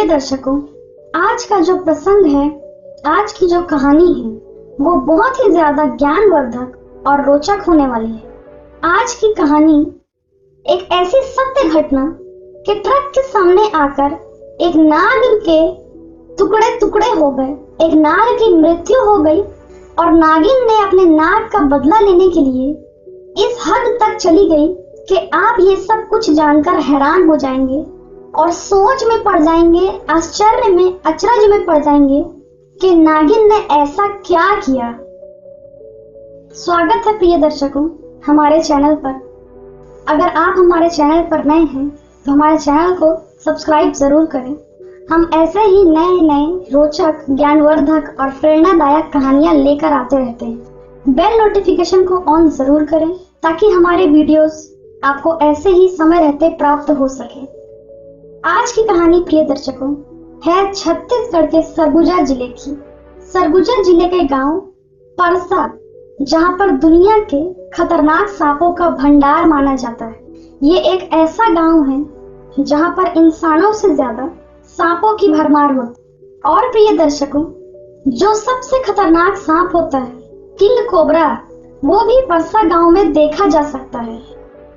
प्रिय दर्शकों, आज का जो प्रसंग है, आज की जो कहानी है, वो बहुत ही ज्यादा ज्ञानवर्धक और रोचक होने वाली है। आज की कहानी एक ऐसी सत्य घटना कि ट्रक के सामने आकर एक नाग के टुकड़े टुकड़े हो गए, एक नाग की मृत्यु हो गई और नागिन ने अपने नाग का बदला लेने के लिए इस हद तक चली गई कि आप ये सब कुछ जानकर हैरान हो जाएंगे और सोच में पड़ जाएंगे, आश्चर्य में, अचरज में पड़ जाएंगे कि नागिन ने ऐसा क्या किया। स्वागत है प्रिय दर्शकों हमारे चैनल पर। अगर आप हमारे चैनल पर नए हैं तो हमारे चैनल को सब्सक्राइब जरूर करें। हम ऐसे ही नए नए रोचक, ज्ञानवर्धक और प्रेरणादायक कहानियां लेकर आते रहते हैं। बेल नोटिफिकेशन को ऑन जरूर करें ताकि हमारे वीडियोस आपको ऐसे ही समय रहते प्राप्त हो सके। आज की कहानी प्रिय दर्शकों है छत्तीसगढ़ के सरगुजा जिले की। सरगुजा जिले के गांव परसा, जहां पर दुनिया के खतरनाक सांपों का भंडार माना जाता है। ये एक ऐसा गांव है जहां पर इंसानों से ज्यादा सांपों की भरमार होती। और प्रिय दर्शकों, जो सबसे खतरनाक सांप होता है किंग कोबरा, वो भी परसा गांव में देखा जा सकता है।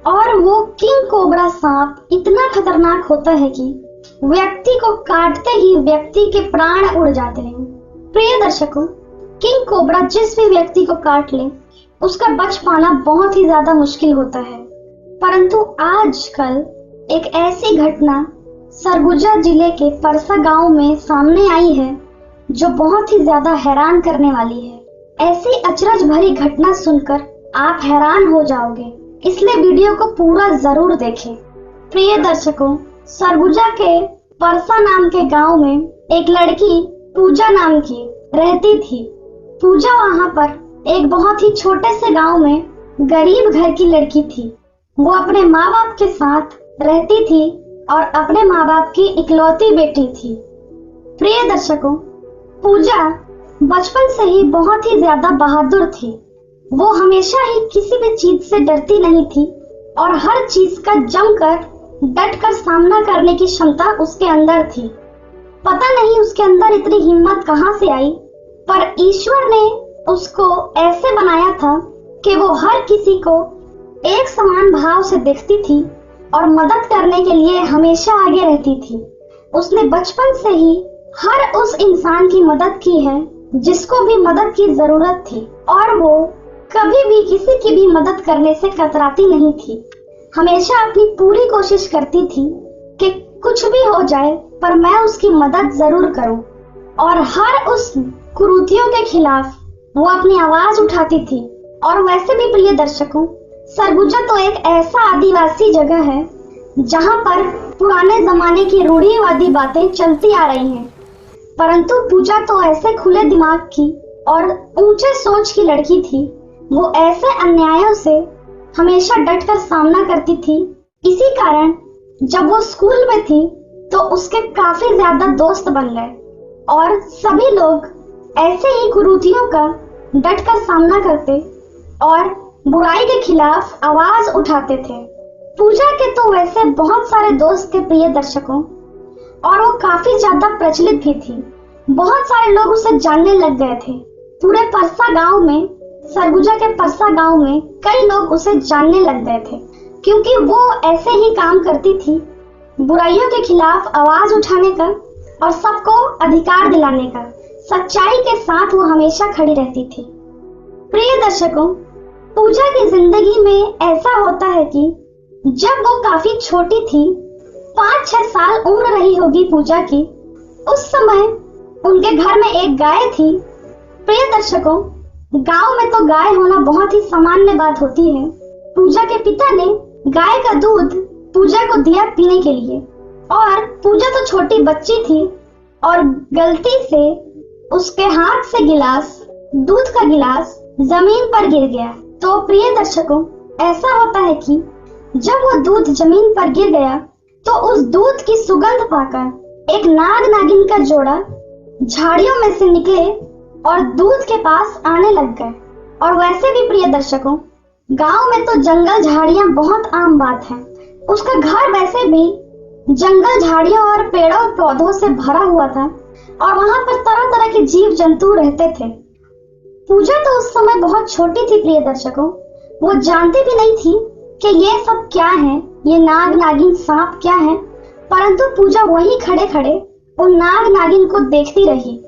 और वो किंग कोबरा सांप इतना खतरनाक होता है कि व्यक्ति को काटते ही व्यक्ति के प्राण उड़ जाते हैं। प्रिय दर्शकों, किंग कोबरा जिस भी व्यक्ति को काट ले उसका बच पाना बहुत ही ज्यादा मुश्किल होता है। परंतु आजकल एक ऐसी घटना सरगुजा जिले के परसा गांव में सामने आई है जो बहुत ही ज्यादा हैरान करने वाली है। ऐसी अचरज भरी घटना सुनकर आप हैरान हो जाओगे, इसलिए वीडियो को पूरा जरूर देखें। प्रिय दर्शकों, सरगुजा के परसा नाम के गांव में एक लड़की पूजा नाम की रहती थी। पूजा वहां पर एक बहुत ही छोटे से गांव में गरीब घर की लड़की थी। वो अपने माँ बाप के साथ रहती थी और अपने माँ बाप की इकलौती बेटी थी। प्रिय दर्शकों, पूजा बचपन से ही बहुत ही ज्यादा बहादुर थी। वो हमेशा ही किसी भी चीज से डरती नहीं थी और हर चीज का जमकर डट कर सामना करने की क्षमता उसके अंदर थी। पता नहीं उसके अंदर इतनी हिम्मत कहां से आई, पर ईश्वर ने उसको ऐसे बनाया था कि वो हर किसी को एक समान भाव से देखती थी और मदद करने के लिए हमेशा आगे रहती थी। उसने बचपन से ही हर उस इंसान की मदद की है जिसको भी मदद की जरूरत थी और वो कभी भी किसी की भी मदद करने से कतराती नहीं थी। हमेशा अपनी पूरी कोशिश करती थी कि कुछ भी हो जाए पर मैं उसकी मदद जरूर करूं। और हर उस कुरीतियों के खिलाफ वो अपनी आवाज उठाती थी। और वैसे भी प्रिय दर्शकों, सरगुजा तो एक ऐसा आदिवासी जगह है जहां पर पुराने जमाने की रूढ़िवादी बातें चलती आ रही हैं। परंतु पूजा तो ऐसे खुले दिमाग की और ऊंचे सोच की लड़की थी। वो ऐसे अन्यायों से हमेशा डटकर सामना करती थी। इसी कारण जब वो स्कूल में थी तो उसके काफी ज्यादा दोस्त बन गए और सभी लोग ऐसे ही कुरीतियों का डटकर सामना करते और बुराई के खिलाफ आवाज उठाते थे। पूजा के तो वैसे बहुत सारे दोस्त थे प्रिय दर्शकों, और वो काफी ज्यादा प्रचलित भी थी। बहुत सारे लोग उसे जानने लग गए थे। पूरे परसा गांव में, सरगुजा के परसा गांव में कई लोग उसे जानने लग गए थे क्योंकि वो ऐसे ही काम करती थी, बुराइयों के खिलाफ आवाज उठाने का और सबको अधिकार दिलाने का। सच्चाई के साथ वो हमेशा खड़ी रहती थी। प्रिय दर्शकों, पूजा की जिंदगी में ऐसा होता है कि जब वो काफी छोटी थी, 5-6 साल उम्र रही होगी पूजा की, उस समय उनके घर में एक गाय थी। प्रिय दर्शकों, गांव में तो गाय होना बहुत ही सामान्य बात होती है। पूजा के पिता ने गाय का दूध पूजा को दिया पीने के लिए और पूजा तो छोटी बच्ची थी और गलती से उसके हाथ से गिलास, दूध का गिलास जमीन पर गिर गया। तो प्रिय दर्शकों, ऐसा होता है कि जब वो दूध जमीन पर गिर गया तो उस दूध की सुगंध पाकर एक नाग नागिन का जोड़ा झाड़ियों में से निकले और दूध के पास आने लग गए। और वैसे भी प्रिय दर्शकों, गांव में तो जंगल झाड़ियां बहुत आम बात है। उसका घर वैसे भी जंगल झाड़ियों और पेड़ों पौधों से भरा हुआ था और वहां पर तरह तरह के जीव जंतु रहते थे। पूजा तो उस समय बहुत छोटी थी प्रिय दर्शकों, वो जानती भी नहीं थी कि ये सब क्या है, ये नाग नागिन सांप क्या है। परंतु पूजा वहीं खड़े खड़े उन नाग नागिन को देखती रही।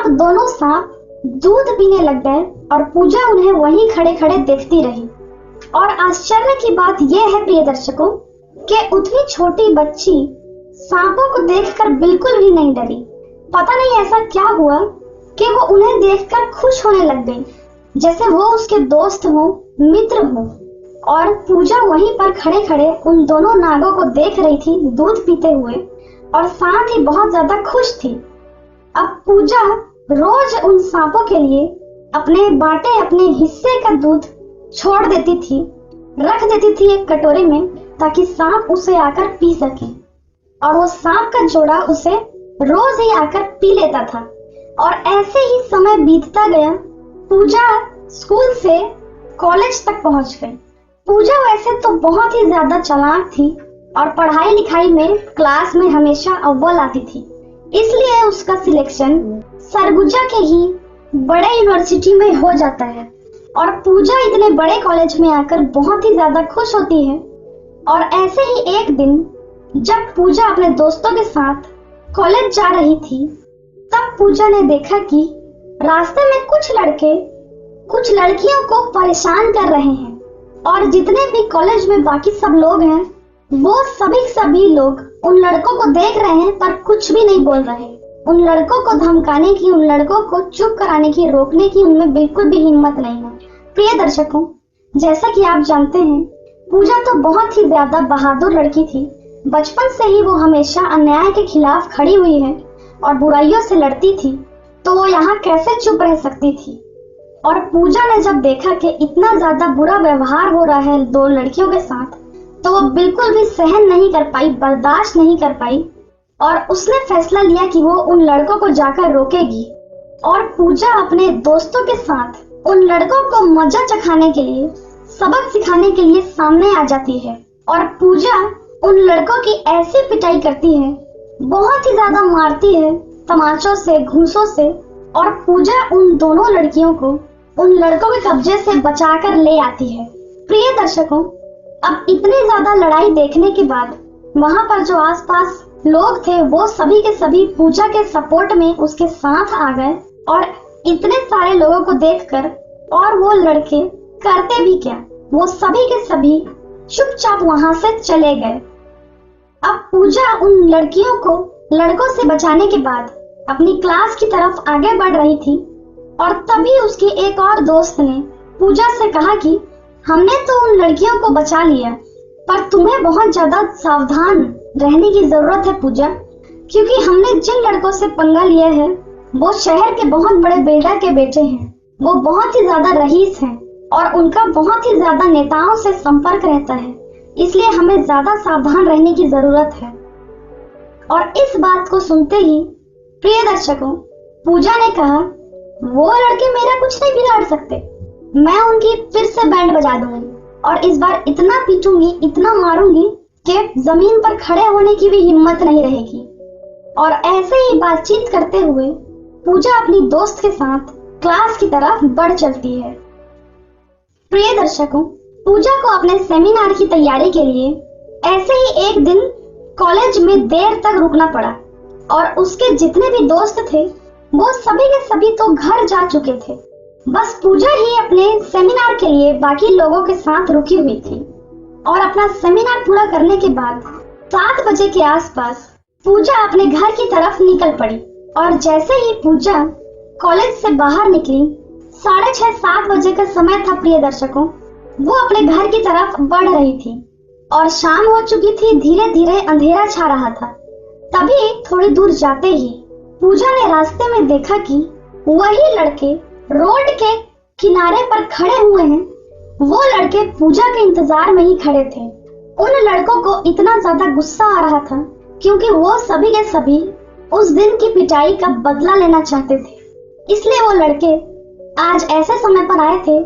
दोनों सांप दूध पीने लग गए और पूजा उन्हें वहीं खड़े खड़े देखती रही। और आश्चर्य की बात यह है प्रिय दर्शकों कि उतनी छोटी बच्ची सांपों को देखकर बिल्कुल भी नहीं डरी। पता नहीं ऐसा क्या हुआ कि वो उन्हें देखकर खुश होने लग गई, जैसे वो उसके दोस्त हो, मित्र हो। और पूजा वहीं पर खड़े खड़े उन दोनों नागों को देख रही थी दूध पीते हुए, और साथ ही बहुत ज्यादा खुश थी। अब पूजा रोज उन सांपों के लिए अपने हिस्से का दूध छोड़ देती थी, रख देती थी एक कटोरे में, ताकि सांप उसे आकर पी सके। और वो सांप का जोड़ा उसे रोज ही आकर पी लेता था। और ऐसे ही समय बीतता गया। पूजा स्कूल से कॉलेज तक पहुंच गई। पूजा वैसे तो बहुत ही ज्यादा चालाक थी और पढ़ाई लिखाई में क्लास में हमेशा अव्वल आती थी, इसलिए उसका सिलेक्शन सरगुजा के ही बड़े यूनिवर्सिटी में हो जाता है। और पूजा इतने बड़े कॉलेज में आकर बहुत ही ज्यादा खुश होती है। और ऐसे ही एक दिन जब पूजा अपने दोस्तों के साथ कॉलेज जा रही थी, तब पूजा ने देखा कि रास्ते में कुछ लड़कियों को परेशान कर रहे हैं। और जितने भी कॉलेज में बाकी सब लोग हैं, वो सभी लोग उन लड़कों को देख रहे हैं पर कुछ भी नहीं बोल रहे। उन लड़कों को धमकाने की, उन लड़कों को चुप कराने की, रोकने की उनमें बिल्कुल भी हिम्मत नहीं है। प्रिय दर्शकों, जैसा कि आप जानते हैं, पूजा तो बहुत ही ज्यादा बहादुर लड़की थी। बचपन से ही वो हमेशा अन्याय के खिलाफ खड़ी हुई है और बुराइयों से लड़ती थी, तो वो यहाँ कैसे चुप रह सकती थी। और पूजा ने जब देखा कि इतना ज्यादा बुरा व्यवहार हो रहा है दो लड़कियों के साथ, तो वो बिल्कुल भी सहन नहीं कर पाई, बर्दाश्त नहीं कर पाई, और उसने फैसला लिया कि वो उन लड़कों को जाकर रोकेगी। और पूजा अपने दोस्तों के साथ उन लड़कों को मजा चखाने के लिए, सबक सिखाने के लिए सामने आ जाती है। और पूजा उन लड़कों की ऐसी पिटाई करती है, बहुत ही ज्यादा मारती है, तमाचों से, घूंसों से। और पूजा उन दोनों लड़कियों को उन लड़कों के कब्जे से बचाकर ले आती है। प्रिय दर्शकों, अब इतनी ज्यादा लड़ाई देखने के बाद वहां पर जो आसपास लोग थे, वो सभी के सभी पूजा के सपोर्ट में उसके साथ आ गए। और इतने सारे लोगों को देखकर और वो लड़के करते भी क्या, वो सभी के सभी चुपचाप वहां से चले गए। अब पूजा उन लड़कियों को लड़कों से बचाने के बाद अपनी क्लास की तरफ आगे बढ़ रही थी, और तभी उसकी एक और दोस्त ने पूजा से कहा कि हमने तो उन लड़कियों को बचा लिया, पर तुम्हें बहुत ज्यादा सावधान रहने की जरूरत है पूजा, क्योंकि हमने जिन लड़कों से पंगा लिया है वो शहर के बहुत बड़े बिल्डर के बेटे हैं। वो बहुत ही ज्यादा रईस हैं और उनका बहुत ही ज्यादा नेताओं से संपर्क रहता है, इसलिए हमें ज्यादा सावधान रहने की जरूरत है। और इस बात को सुनते ही प्रिय दर्शकों, पूजा ने कहा, वो लड़के मेरा कुछ नहीं बिगाड़ सकते, मैं उनकी फिर से बैंड बजा दूंगी और इस बार इतना पीटूंगी, इतना मारूंगी कि जमीन पर खड़े होने की भी हिम्मत नहीं रहेगी। और ऐसे ही बातचीत करते हुए पूजा अपनी दोस्त के साथ क्लास की तरफ बढ़ चलती है। प्रिय दर्शकों, पूजा को अपने सेमिनार की तैयारी के लिए ऐसे ही एक दिन कॉलेज में देर तक रुकना पड़ा, और उसके जितने भी दोस्त थे वो सभी के सभी तो घर जा चुके थे। बस पूजा ही अपने सेमिनार के लिए बाकी लोगों के साथ रुकी हुई थी। और अपना सेमिनार पूरा करने के बाद 7 बजे के आसपास पूजा अपने घर की तरफ निकल पड़ी। और जैसे ही पूजा कॉलेज से बाहर निकली, 6:30-7 बजे का समय था प्रिय दर्शकों, वो अपने घर की तरफ बढ़ रही थी और शाम हो चुकी थी, धीरे धीरे अंधेरा छा रहा था। तभी थोड़ी दूर जाते ही पूजा ने रास्ते में देखा कि वही लड़के रोड के किनारे पर खड़े हुए हैं। वो लड़के पूजा के इंतजार में ही खड़े थे। उन लड़कों को इतना ज्यादा गुस्सा आ रहा था क्योंकि वो सभी के सभी उस दिन की पिटाई का बदला लेना चाहते थे। इसलिए वो लड़के आज ऐसे समय पर आए थे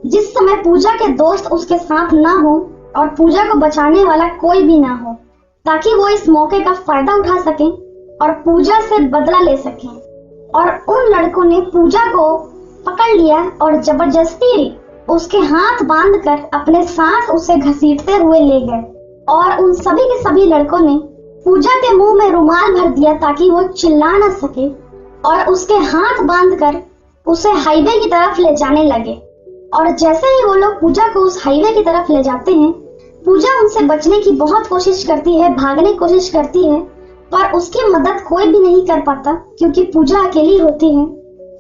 जिस समय पूजा के दोस्त उसके साथ ना हो और पूजा को बचाने वाला कोई भी ना हो। ताकि वो इस मौके का फायदा उठा सकें और पूजा से बदला ले सकें। और उन लड़कों ने पूजा को पकड़ लिया और जबरदस्ती उसके हाथ बांधकर अपने साथ उसे घसीटते हुए ले गए। और उन सभी के सभी लड़कों ने पूजा के मुंह में रुमाल भर दिया ताकि वो चिल्ला न सके और उसके हाथ बांधकर उसे हाईवे की तरफ ले जाने लगे। और जैसे ही वो लोग पूजा को उस हाईवे की तरफ ले जाते हैं, पूजा उनसे बचने की बहुत कोशिश करती है, भागने की कोशिश करती है, पर उसकी मदद कोई भी नहीं कर पाता क्योंकि पूजा अकेली होती है।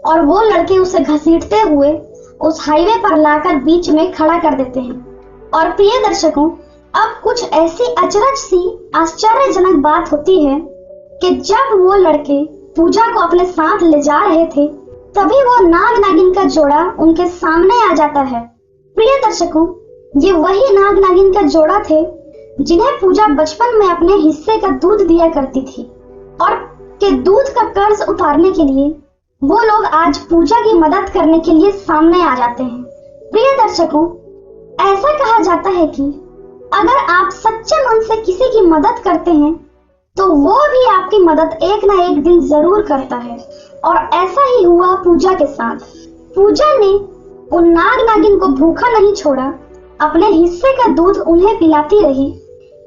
और वो लड़के उसे घसीटते हुए उस हाईवे पर लाकर बीच में खड़ा कर देते हैं। और प्रिय दर्शकों, अब कुछ ऐसी अचरज सी आश्चर्यजनक बात होती है कि जब वो लड़के पूजा को अपने साथ ले जा रहे थे, तभी वो नाग नागिन का जोड़ा उनके सामने आ जाता है। प्रिय दर्शकों, ये वही नाग नागिन का जोड़ा थे जिन्हें पूजा बचपन में अपने हिस्से का दूध दिया करती थी और के दूध का कर्ज उतारने के लिए वो लोग आज पूजा की मदद करने के लिए सामने आ जाते हैं। प्रिय दर्शकों, ऐसा कहा जाता है कि अगर आप सच्चे मन से किसी की मदद करते हैं तो वो भी आपकी मदद एक ना एक दिन जरूर करता है। और ऐसा ही हुआ पूजा के साथ। पूजा ने उन नाग नागिन को भूखा नहीं छोड़ा, अपने हिस्से का दूध उन्हें पिलाती रही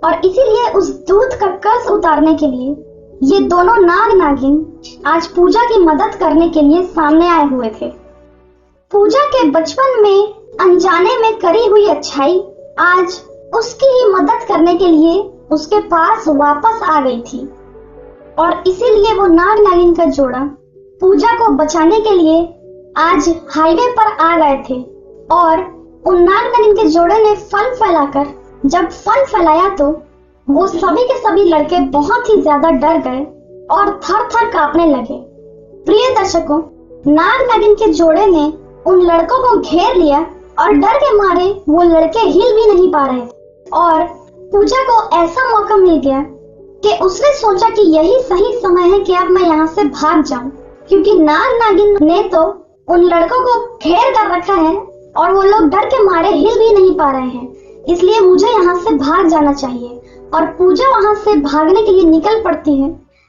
और इसीलिए उस दूध का कर्ज उतारने के लिए ये दोनों नाग नागिन आज पूजा की मदद करने के लिए सामने आए हुए थे। पूजा के बचपन में अनजाने में करी हुई अच्छाई आज उसकी ही मदद करने के लिए उसके पास वापस आ गई थी और इसीलिए वो नाग नागिन का जोड़ा पूजा को बचाने के लिए आज हाईवे पर आ गए थे। और उन नाग नागिन के जोड़े ने फन फैलाकर जब फन फैलाया तो वो सभी के सभी लड़के बहुत ही ज्यादा डर गए और थर थर कांपने लगे। प्रिय दर्शकों, नाग नागिन के जोड़े ने उन लड़कों को घेर लिया और डर के मारे वो लड़के हिल भी नहीं पा रहे थे। और पूजा को ऐसा मौका मिल गया कि उसने सोचा कि यही सही समय है कि अब मैं यहाँ से भाग जाऊं, क्योंकि नाग नागिन ने तो उन लड़कों को घेर कर रखा है और वो लोग डर के मारे हिल भी नहीं पा रहे हैं, इसलिए मुझे यहाँ से भाग जाना चाहिए। और पूजा वहाँ से भागने के लिए निकल पड़ती है,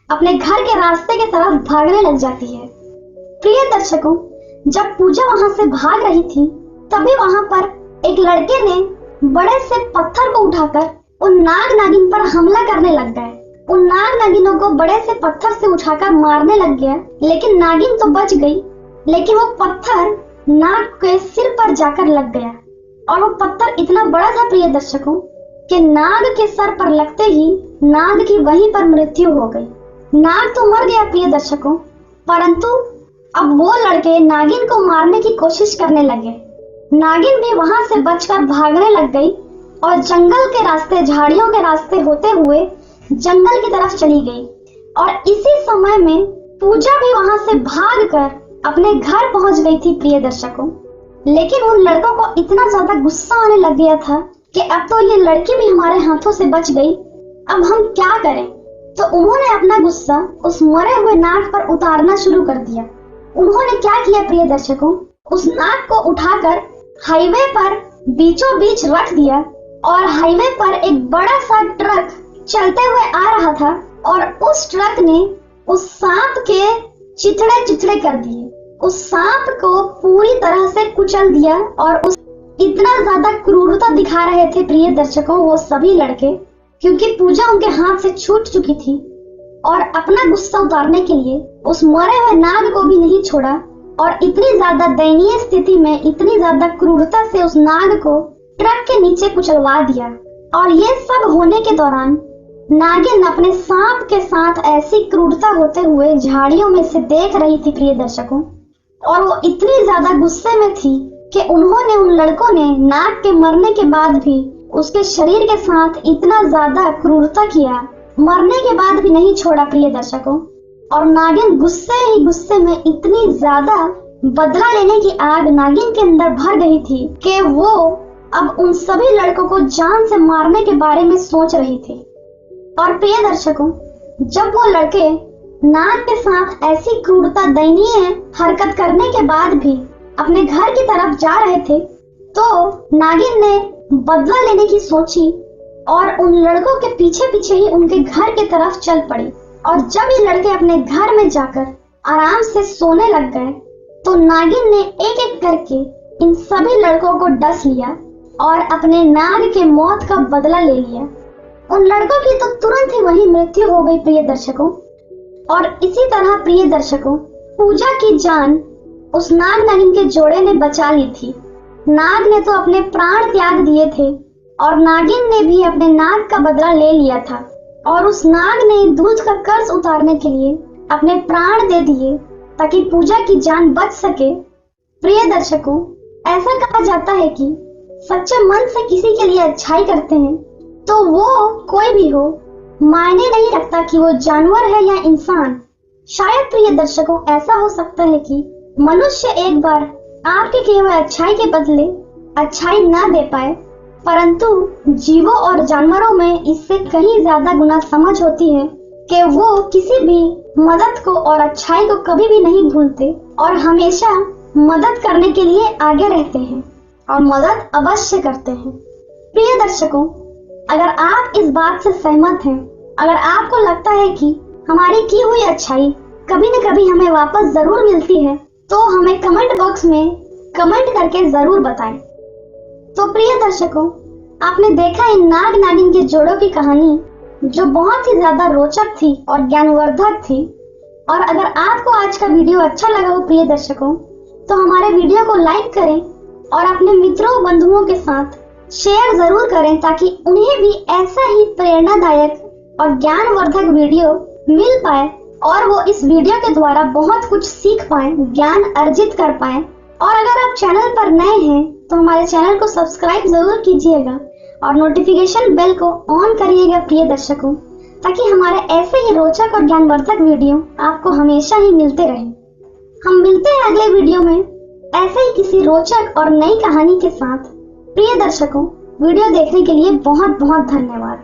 अपने घर के रास्ते की तरफ भागने लग जाती है। प्रिय दर्शकों, जब पूजा वहाँ से भाग रही थी तभी वहाँ पर एक लड़के ने बड़े से पत्थर को उठाकर उन नाग नागिन पर हमला करने लग गए। उन नाग नागिनों को बड़े से पत्थर से उठाकर मारने लग गया, लेकिन नागिन तो बच गई, लेकिन वो पत्थर नाग के सिर पर जाकर लग गया। और वो पत्थर इतना बड़ा था प्रिय दर्शकों कि नाग के सर पर लगते ही नाग की वहीं पर मृत्यु हो गई। नाग तो मर गया प्रिय दर्शकों, परंतु अब वो लड़के नागिन को मारने की कोशिश करने लगे। नागिन भी वहां से बचकर भागने लग गई और जंगल के रास्ते, झाड़ियों के रास्ते होते हुए जंगल की तरफ चली गई। और इसी समय में पूजा भी वहां से भागकर अपने घर पहुंच गई थी प्रिय दर्शकों। लेकिन उन लड़कों को इतना ज्यादा गुस्सा आने लग गया था कि अब तो ये लड़की भी हमारे हाथों से बच गई, अब हम क्या करें। तो उन्होंने अपना गुस्सा उस मरे हुए नाग पर उतारना शुरू कर दिया। उन्होंने क्या किया प्रिय दर्शकों, उस नाग को उठाकर हाईवे पर बीचों बीच रख दिया और हाईवे पर एक बड़ा सा ट्रक चलते हुए आ रहा था और उस ट्रक ने उस सांप के चिथड़े चिथड़े कर दिए, उस सांप को पूरी तरह से कुचल दिया। और उस इतना ज्यादा क्रूरता दिखा रहे थे प्रिय दर्शकों वो सभी लड़के, क्योंकि पूजा उनके हाथ से छूट चुकी थी और अपना गुस्सा उतारने के लिए उस मरे हुए नाग को भी नहीं छोड़ा और इतनी ज्यादा दयनीय स्थिति में, इतनी ज्यादा क्रूरता से उस नाग को ट्रक के नीचे कुचलवा दिया। और ये सब होने के दौरान नागिन अपने सांप के साथ ऐसी क्रूरता होते हुए झाड़ियों में से देख रही थी प्रिय दर्शकों, और वो इतनी ज्यादा गुस्से में थी कि उन्होंने, उन लड़कों ने नाग के मरने के बाद भी उसके शरीर के साथ इतना ज्यादा क्रूरता किया, मरने के बाद भी नहीं छोड़ा प्रिय दर्शकों। और नागिन गुस्से ही गुस्से में इतनी ज्यादा बदला लेने की आग नागिन के अंदर भर गई थी कि वो अब उन सभी लड़कों को जान से मारने के बारे में सोच रही थी। और प्रिय दर्शकों, जब वो लड़के नाग के साथ ऐसी क्रूरता, दयनीय हरकत करने के बाद भी अपने घर की तरफ जा रहे थे, तो नागिन ने बदला लेने की सोची और उन लड़कों के पीछे पीछे ही उनके घर की तरफ चल पड़ी। और जब ये लड़के अपने घर में जाकर आराम से सोने लग गए तो नागिन ने एक एक करके इन सभी लड़कों को डस लिया और अपने नाग के मौत का बदला ले लिया। उन लड़कों की तो तुरंत ही वही मृत्यु हो गई प्रिय दर्शकों। और इसी तरह प्रिय दर्शकों, पूजा की जान उस नाग नागिन के जोड़े ने बचा ली थी। नाग ने तो अपने प्राण त्याग दिए थे और नागिन ने भी अपने नाग का बदला ले लिया था और उस नाग ने दूध का कर्ज उतारने के लिए अपने प्राण दे दिए ताकि पूजा की जान बच सके। प्रिय दर्शकों, ऐसा कहा जाता है कि सच्चे मन से किसी के लिए अच्छाई करते हैं तो वो कोई भी हो, मायने नहीं रखता कि वो जानवर है या इंसान। शायद प्रिय दर्शकों, ऐसा हो सकता है कि मनुष्य एक बार आपके किए हुए अच्छाई के बदले अच्छाई ना दे पाए, परंतु जीवों और जानवरों में इससे कहीं ज्यादा गुना समझ होती है कि वो किसी भी मदद को और अच्छाई को कभी भी नहीं भूलते और हमेशा मदद करने के लिए आगे रहते हैं और मदद अवश्य करते हैं। प्रिय दर्शकों, अगर आप इस बात से सहमत हैं, अगर आपको लगता है कि हमारी की हुई अच्छाई कभी न कभी हमें वापस जरूर मिलती है, तो हमें कमेंट बॉक्स में कमेंट करके जरूर बताएं। तो प्रिय दर्शकों, आपने देखा इन नाग नागिन के जोड़ों की कहानी जो बहुत ही ज्यादा रोचक थी और ज्ञानवर्धक थी। और अगर आपको आज का वीडियो अच्छा लगा हो प्रिय दर्शकों, तो हमारे वीडियो को लाइक करें और अपने मित्रों बंधुओं के साथ शेयर जरूर करें ताकि उन्हें भी ऐसा ही प्रेरणादायक और ज्ञानवर्धक वीडियो मिल पाए और वो इस वीडियो के द्वारा बहुत कुछ सीख पाए, ज्ञान अर्जित कर पाए। और अगर आप चैनल पर नए हैं तो हमारे चैनल को सब्सक्राइब जरूर कीजिएगा और नोटिफिकेशन बेल को ऑन करिएगा प्रिय दर्शकों, ताकि हमारे ऐसे ही रोचक और ज्ञानवर्धक वीडियो आपको हमेशा ही मिलते रहे। हम मिलते हैं अगले वीडियो में ऐसे ही किसी रोचक और नई कहानी के साथ। प्रिय दर्शकों, वीडियो देखने के लिए बहुत बहुत धन्यवाद।